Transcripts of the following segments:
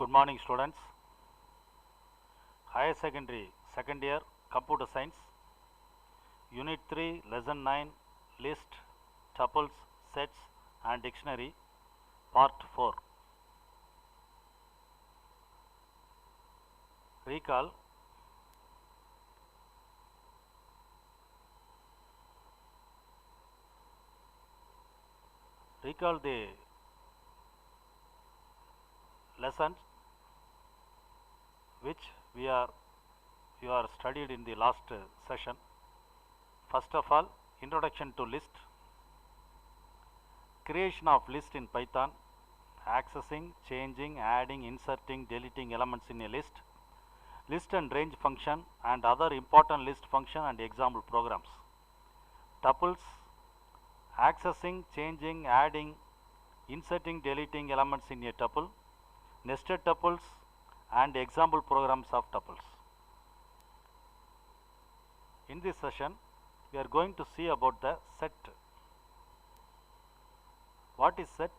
Good morning, students. Higher Secondary, second year, Computer Science, Unit 3, Lesson 9, List, Tuples, Sets and Dictionary, Part 4. Recall the lessons which you are studied in the last session. First of all, introduction to list, creation of list in Python, accessing, changing, adding, inserting, deleting elements in a list, list and range function and other important list function and example programs. Tuples, accessing, changing, adding, inserting, deleting elements in a tuple, nested tuples and example programs of tuples. In this session, we are going to see about the set. What is set?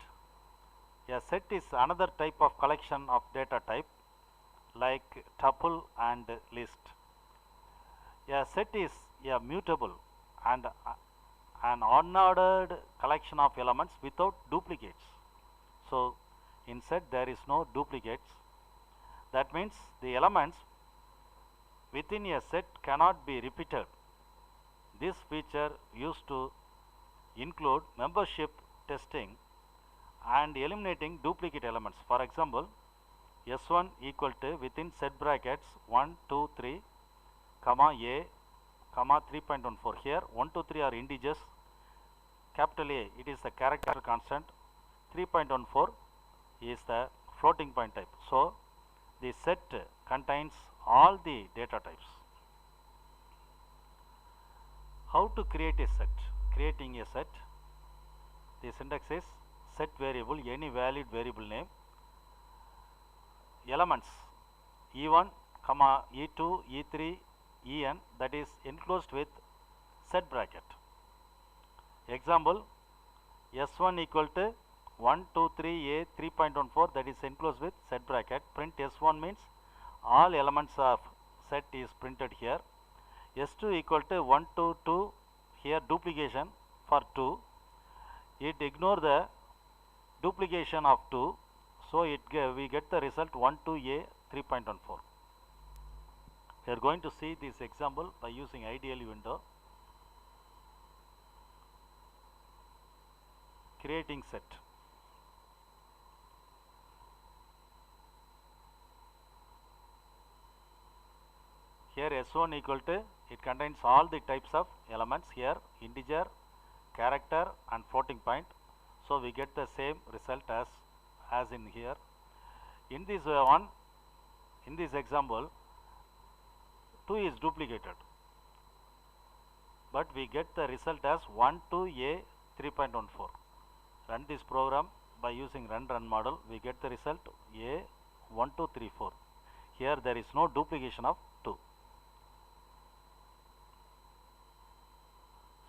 A set is another type of collection of data type like tuple and list. A set is a mutable and an unordered collection of elements without duplicates. So, in set there is no duplicates. That means the elements within a set cannot be repeated. This feature used to include membership testing and eliminating duplicate elements. For example, S1 equal to within set brackets 1, 2, 3, comma A, comma 3.14. Here 1, 2, 3 are integers. Capital A, it is the character constant. 3.14 is the floating point type. So, the set contains all the data types. How to create a set? Creating a set, the syntax is set variable, any valid variable name, elements E1, comma E2, E3, En, that is enclosed with set bracket. Example, S1 equal to 1, 2, 3, A 3.14, that is enclosed with set bracket. Print S1 means all elements of set is printed here. S2 equal to 1, 2, 2, here duplication for 2. It ignore the duplication of 2. So, we get the result 1, 2, A 3.14. We are going to see this example by using ideal window. Creating set. Here S1 equal to, it contains all the types of elements here, integer, character and floating point. So, we get the same result as in here. In this one, in this example, 2 is duplicated, but we get the result as 1, 2, A 3.14. Run this program by using run model, we get the result A 1, 2, 3, 4. Here there is no duplication of 2.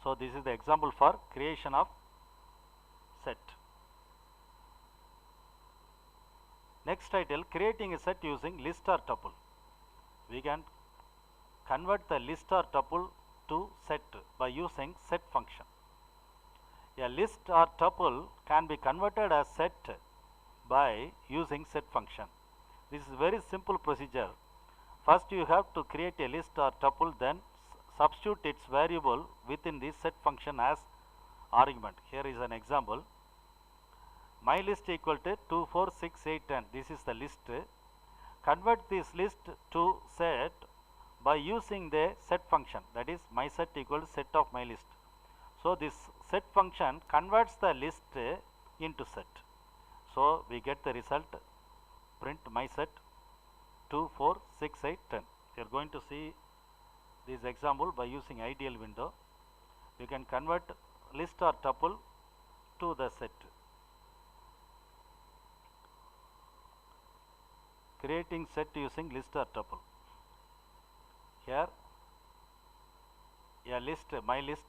So, this is the example for creation of set. Next title, creating a set using list or tuple. We can convert the list or tuple to set by using set function. A list or tuple can be converted as set by using set function. This is very simple procedure. First you have to create a list or tuple, then substitute its variable within the set function as argument. Here is an example. My list equal to 2, 4, 6, 8, 10. This is the list. Convert this list to set by using the set function, that is my set equal to set of my list. So, this set function converts the list into set. So, we get the result, print my set 2, 4, 6, 8, 10. We are going to see this example by using ideal window. We can convert list or tuple to the set. Creating set using list or tuple. Here a list, my list,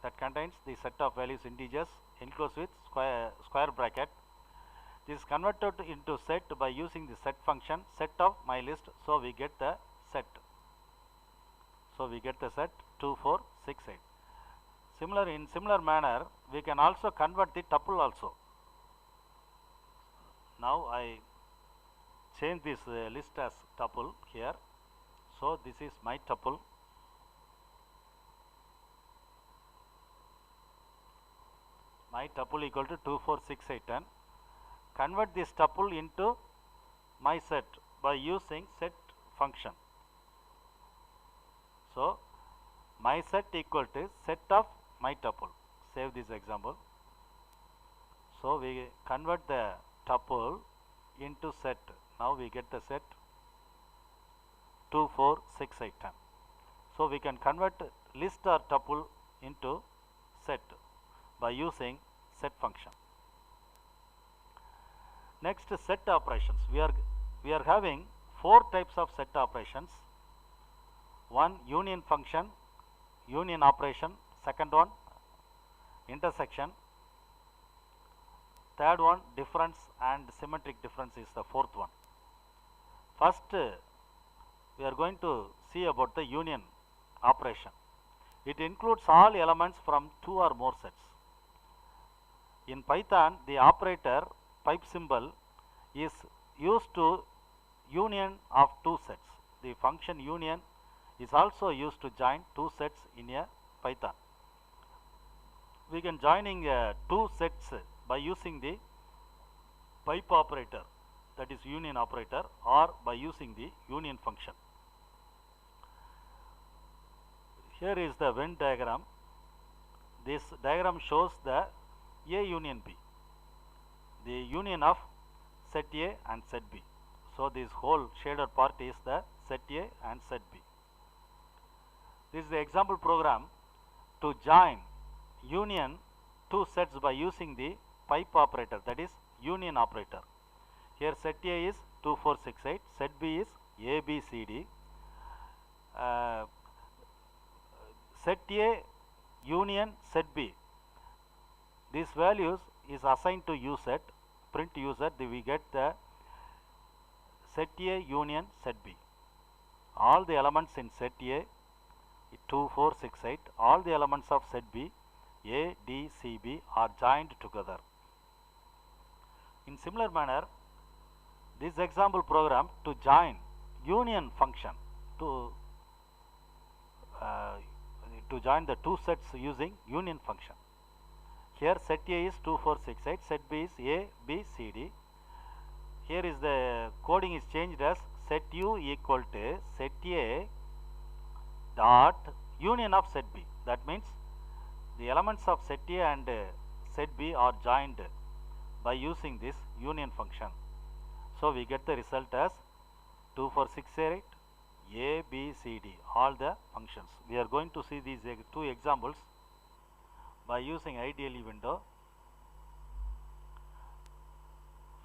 that contains the set of values integers enclosed with square bracket. This is converted into set by using the set function, set of my list. So we get the set. So we get the set 2, 4, 6, 8. In similar manner, we can also convert the tuple also. Now I change this list as tuple here. So this is my tuple. My tuple equal to 2, 4, 6, 8, 10. Convert this tuple into my set by using set function. So my set equal to set of my tuple. Save this example. So we convert the tuple into set. Now we get the set 2, 4, 6, 8, 10. So we can convert list or tuple into set by using set function. Next, set operations. We are having 4 types of set operations. One, union function, union operation. Second one, intersection. Third one, difference, and symmetric difference is the fourth one. First, we are going to see about the union operation. It includes all elements from 2 or more sets. In Python, the operator pipe symbol is used to union of 2 sets. The function union is also used to join 2 sets in a Python. We can joining 2 sets by using the pipe operator, that is union operator, or by using the union function. Here is the Venn diagram. This diagram shows the A union B, the union of set A and set B. So this whole shaded part is the set A and set B. This is the example program to join union 2 sets by using the pipe operator, that is union operator. Here set A is 2, 4, 6, 8, set B is A, B, C, D. Set A union set B. These values is assigned to uset, print user, we get the set A union set B. All the elements in set A, 2, 4, 6, 8, all the elements of set B, A, D, C, B are joined together. In similar manner, this example program to join union function to join the 2 sets using union function. Here set A is 2, 4, 6, 8, set B is A, B, C, D. Here is the coding is changed as set U equal to set A dot union of set B. That means the elements of set A and set B are joined by using this union function. So we get the result as 2, 4, 6, 8, A, B, C, D, all the functions. We are going to see these 2 examples by using IDLE window.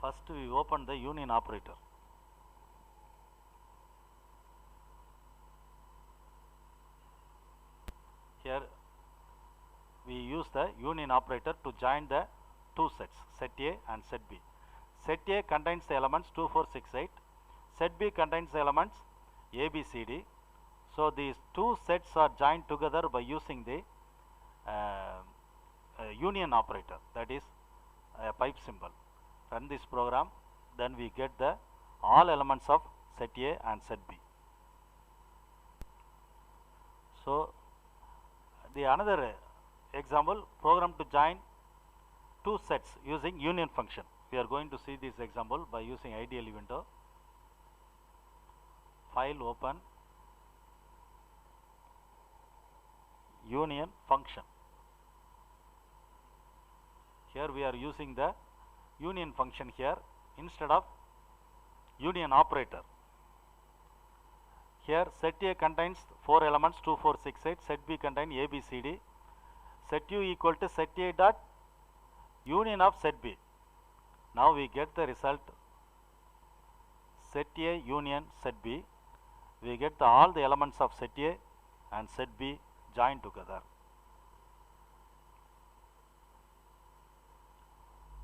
First we open the union operator. Here we use the union operator to join the 2 sets, set A and set B. Set A contains the elements 2, 4, 6, 8. Set B contains the elements A, B, C, D. So these 2 sets are joined together by using the union operator, that is a pipe symbol. Run this program, then we get the all elements of set A and set B. So the another example program to join 2 sets using union function. We are going to see this example by using IDLE window. File open, union function. Here we are using the union function here instead of union operator. Here set A contains 4 elements 2, 4, 6, 8. Set B contains A, B, C, D. Set U equal to set A dot union of set B. Now we get the result set A union set B. We get all the elements of set A and set B joined together.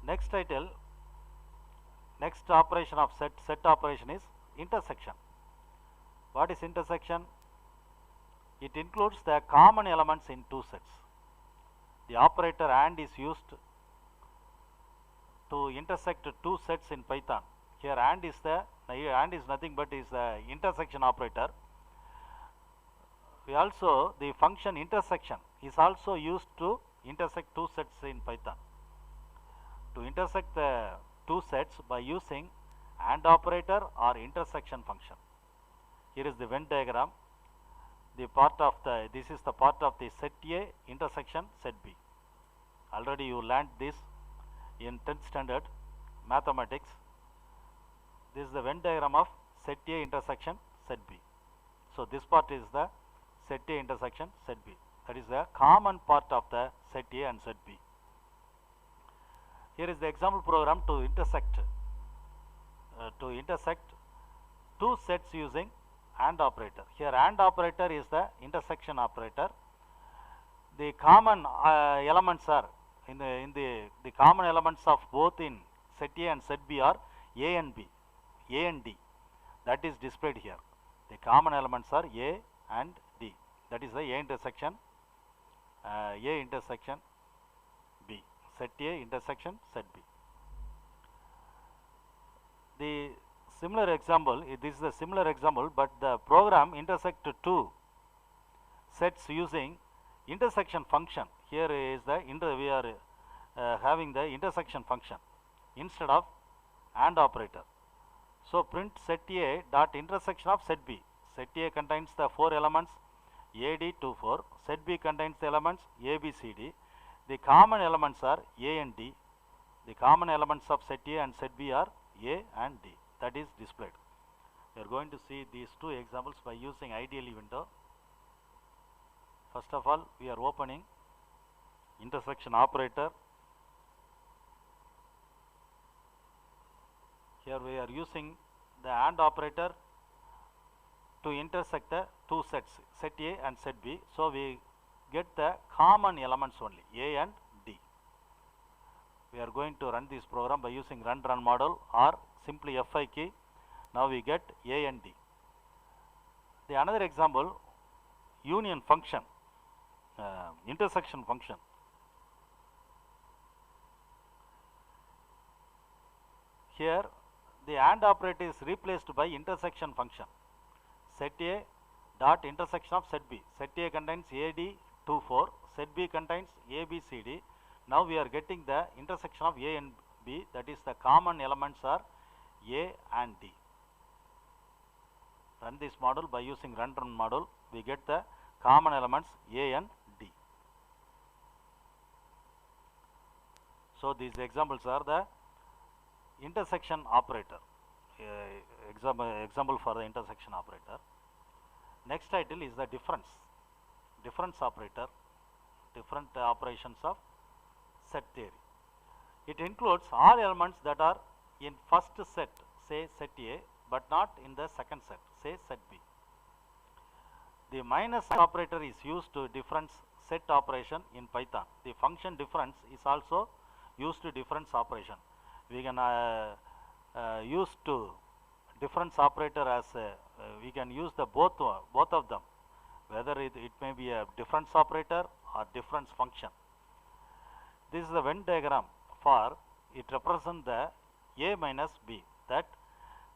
Next title, Next operation of set operation is intersection. What is intersection? It includes the common elements in two sets. The operator AND is used to intersect two sets in Python. Here AND is nothing but is the intersection operator. The function intersection is also used to intersect two sets in Python. To intersect the two sets by using AND operator or intersection function. Here is the Venn diagram. This is the part of the set A intersection set B. Already you learned this in 10th standard mathematics. This is the Venn diagram of set A intersection set B. So this part is the set A intersection set B. That is the common part of the set A and set B. Here is the example program to intersect two sets using AND operator. Here AND operator is the intersection operator. The common elements are the common elements of both in set A and set B are A and B, A and D. That is displayed here. The common elements are A and D. That is the A intersection B. Set A intersection set B. This is a similar example, but the program intersect two sets using intersection function. Here is we are having the intersection function instead of AND operator. So print set A dot intersection of set B. Set A contains the four elements AD24. Set B contains the elements ABCD. The common elements are A and D. The common elements of set A and set B are A and D. That is displayed. We are going to see these two examples by using IDLE window. First of all, we are opening intersection operator. Here we are using the AND operator to intersect the two sets, set A and set B. So we get the common elements only, A and D. We are going to run this program by using run model or simply F5 key. Now we get A and D. The another example, union function, intersection function. Here the AND operator is replaced by intersection function. Set A dot intersection of set B. Set A contains AD24. Set B contains ABCD. Now we are getting the intersection of A and B. That is the common elements are A and D. Run this model by using run model. We get the common elements A and D. So these examples are the intersection operator. Example for the intersection operator. Next title is the difference operator, different operations of set theory. It includes all elements that are in first set, say set A, but not in the second set, say set B. The minus operator is used to difference set operation in Python. The function difference is also used to difference operation. We can use to difference operator as we can use the both of them, whether it may be a difference operator or difference function. This is the Venn diagram for it represents the A minus B, that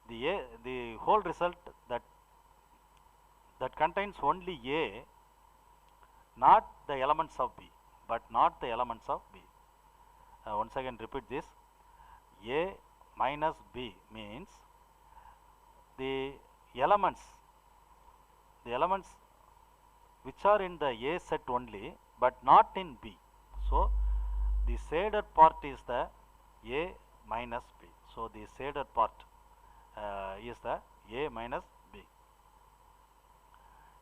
the whole result that contains only A, not the elements of B, but not the elements of B. Once again repeat this. A minus B means the elements which are in the A set only but not in B. So the shaded part is the A minus B. So the shaded part is the A minus B.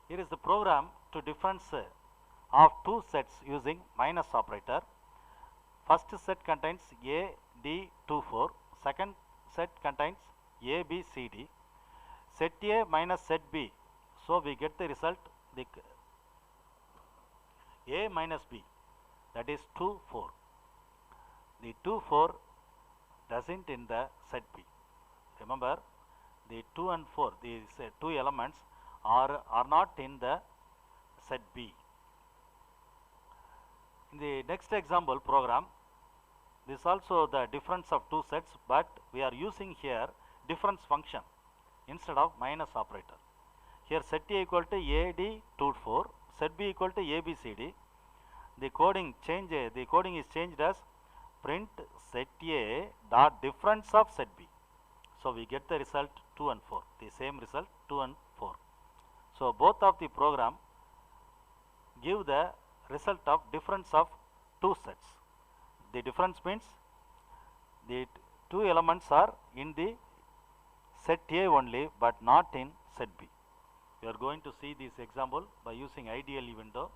Here is the program to difference of two sets using minus operator. First set contains AD24. Second set contains ABCD. Set A minus set B. So we get the result the A minus B, that is 2, 4. The 2, 4 doesn't in the set B. Remember, the 2 and 4, these two elements are not in the set B. In the next example program, this is also the difference of two sets, but we are using here difference function instead of minus operator. Here set A equal to AD 2 4, set B equal to ABCD. The coding is changed as print set A dot difference of set B. So we get the result 2 and 4, the same result 2 and 4. So both of the program give the result of difference of two sets. The difference means the two elements are in the set A only, but not in set B. We are going to see this example by using IDLE window.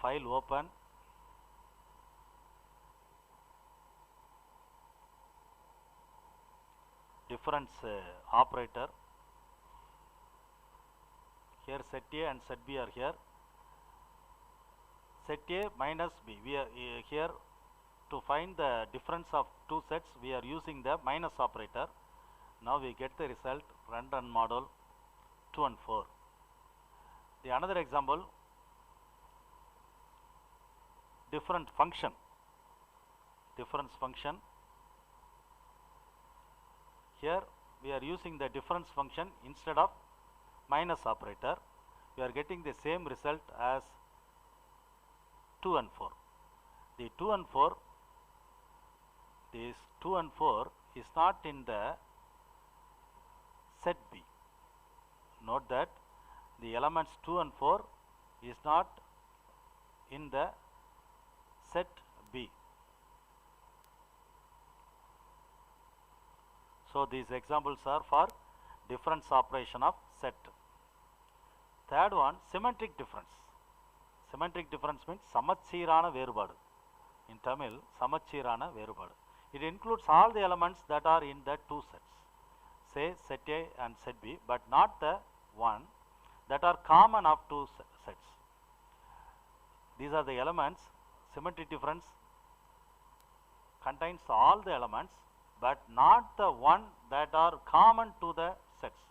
File open. Difference operator. Here set A and set B are here. Set A minus B. We are here to find the difference of two sets. We are using the minus operator. Now we get the result run model 2 and 4. The another example, difference function. Here we are using the difference function instead of minus operator. We are getting the same result as 2 and 4. The 2 and 4, this 2 and 4 is not in the set B. Note that the elements 2 and 4 is not in the set B. So these examples are for difference operation of set. Third one, symmetric difference. Symmetric difference means சமச்சீரான வேறுபாடு. In Tamil, சமச்சீரான வேறுபாடு. It includes all the elements that are in the two sets, say set A and set B, but not the one that are common of two sets. These are the elements. Symmetric difference contains all the elements, but not the one that are common to the sets.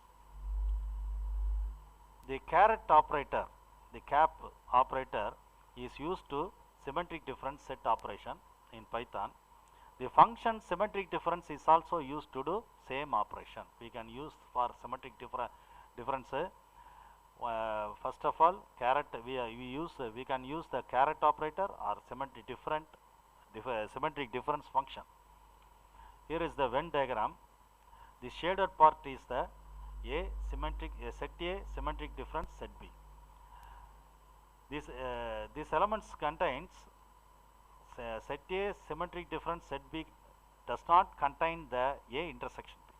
The caret operator, the cap operator, is used to symmetric difference set operation in Python. The function symmetric difference is also used to do same operation. We can use for symmetric difference. First of all, caret we can use the caret operator or symmetric difference function. Here is the Venn diagram. The shaded part is the set A symmetric difference set B. These elements contains set A symmetric difference set B does not contain the A intersection B.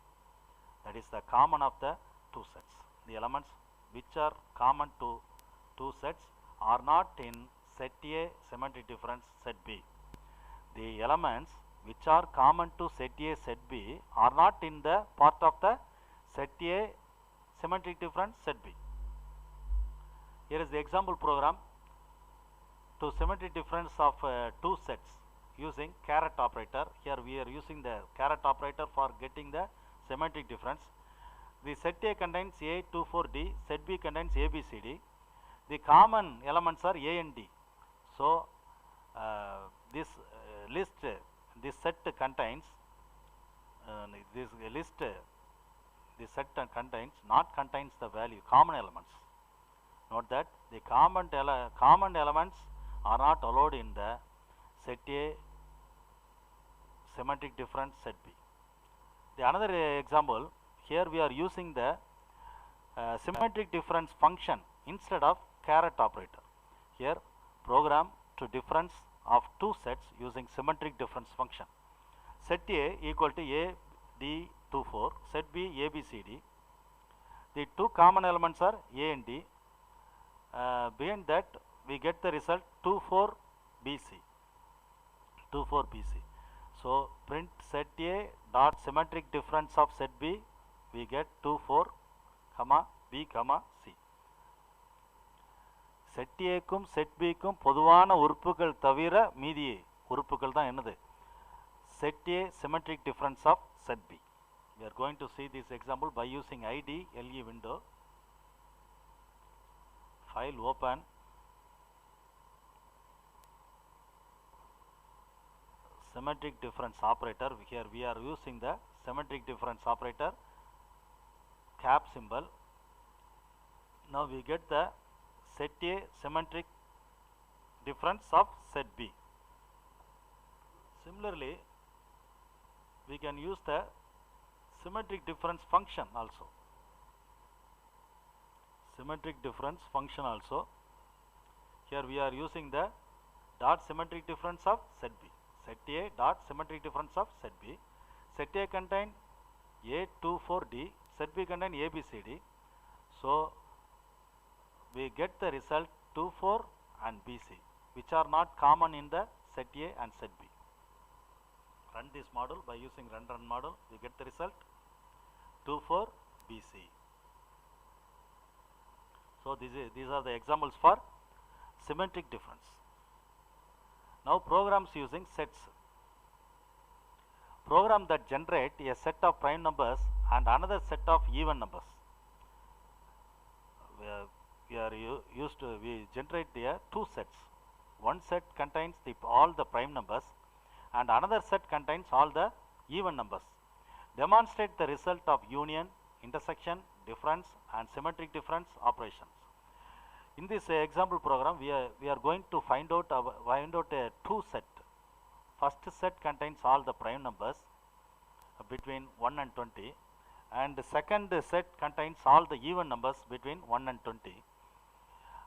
That is the common of the two sets. The elements which are common to two sets are not in set A symmetric difference set B. The elements which are common to set A set B are not in the part of the set A symmetric difference set B. Here is the example program to symmetric difference of two sets using caret operator. Here we are using the caret operator for getting the symmetric difference. The set A contains A 2 4 D, set B contains A B C D. The common elements are A and D. So this set contains contains the value common elements. Note that the common elements are not allowed in the set A symmetric difference set B. The another example, here we are using the symmetric difference function instead of caret operator. Here program to difference of two sets using symmetric difference function. Set A equal to A D 2 4, set B A B C D. The two common elements are A and D. Behind that we get the result 2 4 BC. So print set A dot symmetric difference of set B, we get 2 4 B C. set A க்கும் set B க்கும் பொதுவான உறுப்புகள் தவிர மீதி உறுப்புகள் தான் என்னது set A symmetric difference of set B. We are going to see this example by using IDLE window. File open. Symmetric difference operator. Here we are using the symmetric difference operator, cap symbol. Now we get the set A symmetric difference of set B. Similarly, we can use the symmetric difference function also. Symmetric difference function also. Here we are using the dot symmetric difference of set B. Set A dot symmetric difference of set B. Set A contain A24D, set B contain ABCD. So we get the result 24 and BC, which are not common in the set A and set B. Run this model by using run model. We get the result 24 BC. So these are the examples for symmetric difference. Now programs using sets. Program that generate a set of prime numbers and another set of even numbers. We generate here two sets. One set contains all the prime numbers and another set contains all the even numbers. Demonstrate the result of union, intersection, difference and symmetric difference operations. In this example program, we are going to find out a two set. First set contains all the prime numbers between 1 and 20, and the second set contains all the even numbers between 1 and 20.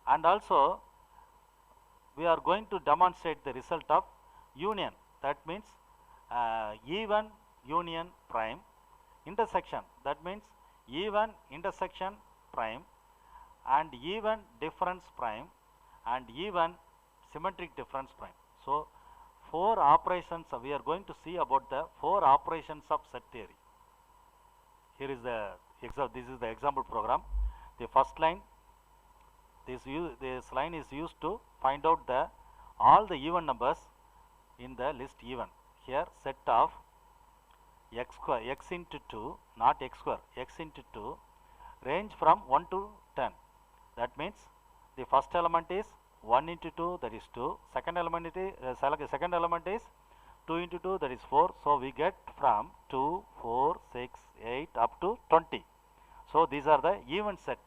And also we are going to demonstrate the result of union. That means even union prime, intersection, that means even intersection prime, and even difference prime, and even symmetric difference prime. So four operations, we are going to see about the four operations of set theory. Here is this is the example program. The first line, this line is used to find out all the even numbers in the list even. Here set of x square, x into 2, not x square, x into 2, range from 1 to 10. That means the first element is 1 into 2, that is 2. Second element is 2 into 2, that is 4. So we get from 2, 4, 6, 8 up to 20. So these are the even set.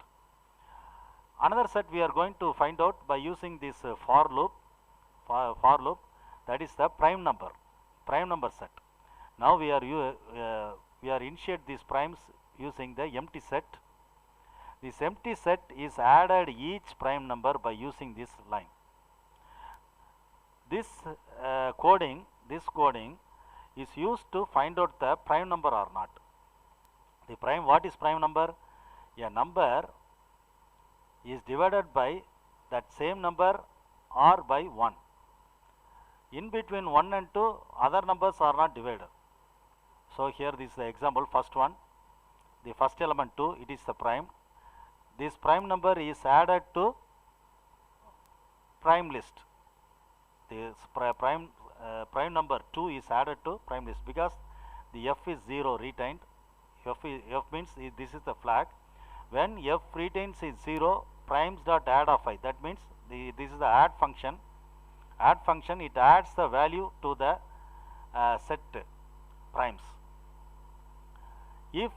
Another set we are going to find out by using this for loop, that is the prime number set. Now we are initiate these primes using the empty set. This empty set is added each prime number by using this line. This coding is used to find out the prime number or not. The prime, what is prime number? A number is divided by that same number or by 1. In between 1 and 2, other numbers are not divided. So here this is the example, first one, the first element 2, it is the prime. This prime number is added to prime list. This prime number 2 is added to prime list because the f is 0 retained. F means this is the flag. When f retains is 0, primes dot add of I. That means this is the add function. Add function, it adds the value to the set primes. If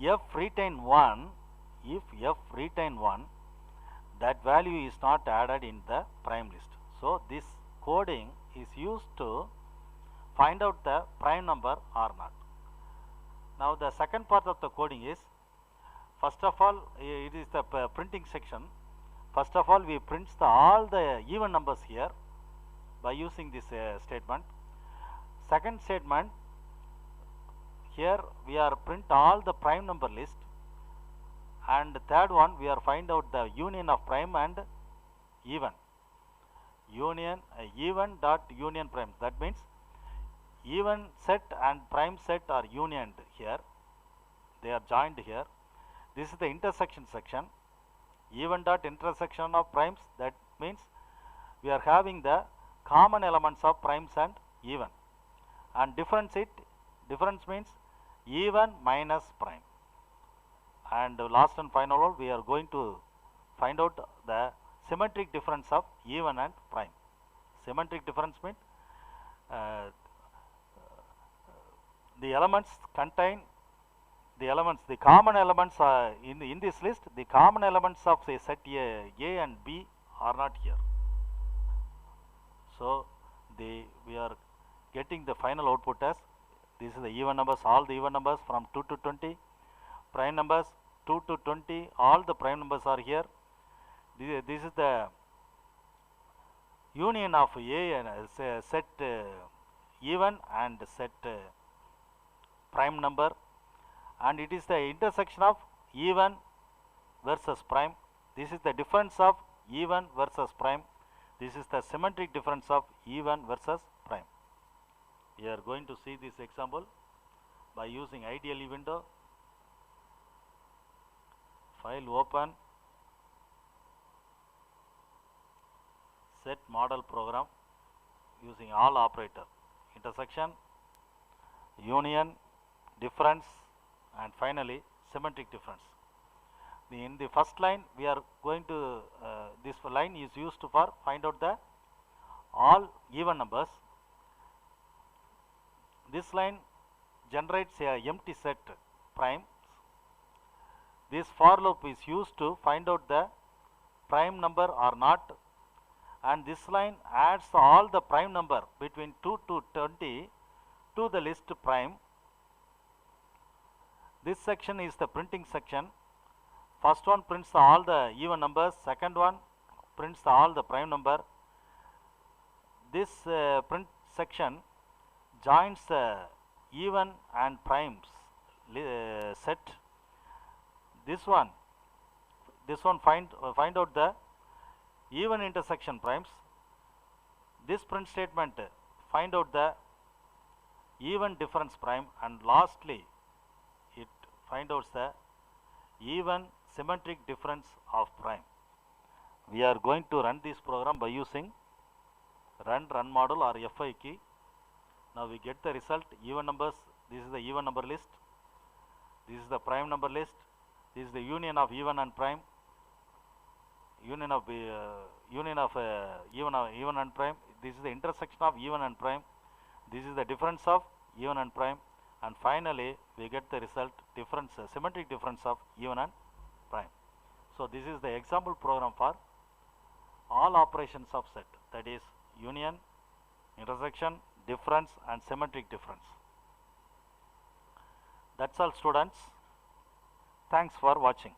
f retain 1, that value is not added in the prime list. So this coding is used to find out the prime number or not. Now the second part of the coding is, first of all, it is the printing section. First of all, we print all the even numbers here by using this statement. Second statement, here we are print all the prime number list, and the third one we are find out the union of prime and even. Even dot union prime. That means even set and prime set are unioned here. They are joined here. This is the intersection section. Even dot intersection of primes. That means we are having the common elements of primes and even. and difference means even minus prime. And last and final, we are going to find out the symmetric difference of even and prime. Symmetric difference means the elements contain the common elements in this list, the common elements of say set A and B are not here. So we are getting the final output as this is the even numbers, all the even numbers from 2 to 20, prime numbers 2 to 20, all the prime numbers are here. This is the union of A and set even and set prime number, and it is the intersection of even versus prime. This is the difference of even versus prime. This is the symmetric difference of even versus prime. We are going to see this example by using IDLE window. File open, set model program using all operator, intersection, union, difference, and finally symmetric difference. In the first line we are going to this line is used for find out the all even numbers. This line generates a empty set primes. This for loop is used to find out the prime number or not, and this line adds all the prime number between 2 to 20 to the list prime. This section is the printing section. First one prints all the even numbers, second one prints all the prime number. This print section joins even and primes set. This one find out the even intersection primes. This print statement find out the even difference prime, and lastly it find out the even symmetric difference of prime. We are going to run this program by using run model or F5 key. Now we get the result even numbers. This is the even number list. This is the prime number list. This is the union of even and prime. Union of even and prime. This is the intersection of even and prime. This is the difference of even and prime, and finally we get the result difference symmetric difference of even and prime. So this is the example program for all operations of set, that is union, intersection, difference, and symmetric difference. That's all, students. Thanks for watching.